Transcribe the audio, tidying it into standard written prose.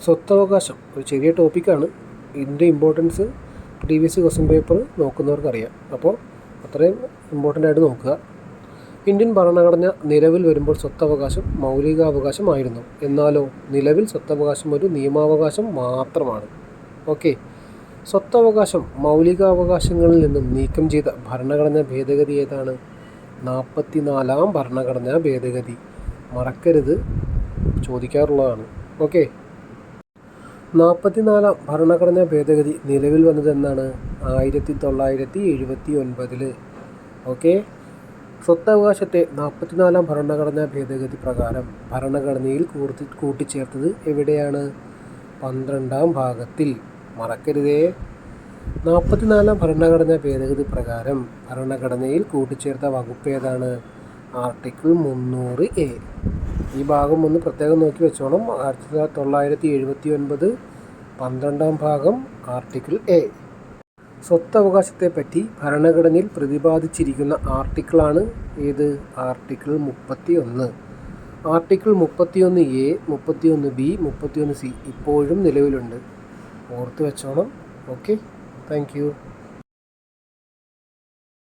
സ്വത്തവകാശം ഒരു ചെറിയ ടോപ്പിക്കാണ്. ഇതിൻ്റെ ഇമ്പോർട്ടൻസ് പ്രീവിയസ് ക്വസ്റ്റ്യൻ പേപ്പർ നോക്കുന്നവർക്കറിയാം. അപ്പോൾ അത്രയും ഇമ്പോർട്ടൻ്റ് ആയിട്ട് നോക്കുക. ഇന്ത്യൻ ഭരണഘടന നിലവിൽ വരുമ്പോൾ സ്വത്തവകാശം മൗലികാവകാശമായിരുന്നു. എന്നാലോ നിലവിൽ സ്വത്തവകാശം ഒരു നിയമാവകാശം മാത്രമാണ്. ഓക്കെ, സ്വത്തവകാശം മൗലികാവകാശങ്ങളിൽ നിന്നും നീക്കം ചെയ്ത ഭരണഘടനാ ഭേദഗതി ഏതാണ്? 44-ാം ഭരണഘടനാ ഭേദഗതി. മറക്കരുത്, ചോദിക്കാറുള്ളതാണ്. ഓക്കെ, 44-ാം ഭരണഘടനാ ഭേദഗതി നിലവിൽ വന്നത് എന്നാണ്? 1979. ഓക്കെ, സ്വത്തവകാശത്തെ 44-ാം ഭരണഘടനാ ഭേദഗതി പ്രകാരം ഭരണഘടനയിൽ കൂട്ടിച്ചേർത്തത് എവിടെയാണ്? 12-ാം ഭാഗത്തിൽ. മറക്കരുതേ, 44-ാം ഭരണഘടനാ ഭേദഗതി പ്രകാരം ഭരണഘടനയിൽ കൂട്ടിച്ചേർത്ത വകുപ്പ് ഏതാണ്? Article 300A. ഈ ഭാഗം ഒന്ന് പ്രത്യേകം നോക്കി വെച്ചോണം. 1979 12-ാം ഭാഗം ആർട്ടിക്കിൾ A. സ്വത്തവകാശത്തെപ്പറ്റി ഭരണഘടനയിൽ പ്രതിപാദിച്ചിരിക്കുന്ന ആർട്ടിക്കിളാണ് ഏത്? Article 31. Article 31A, 31B, 31C ഇപ്പോഴും നിലവിലുണ്ട്. ഓർത്ത് വെച്ചോണം. Okay, thank you.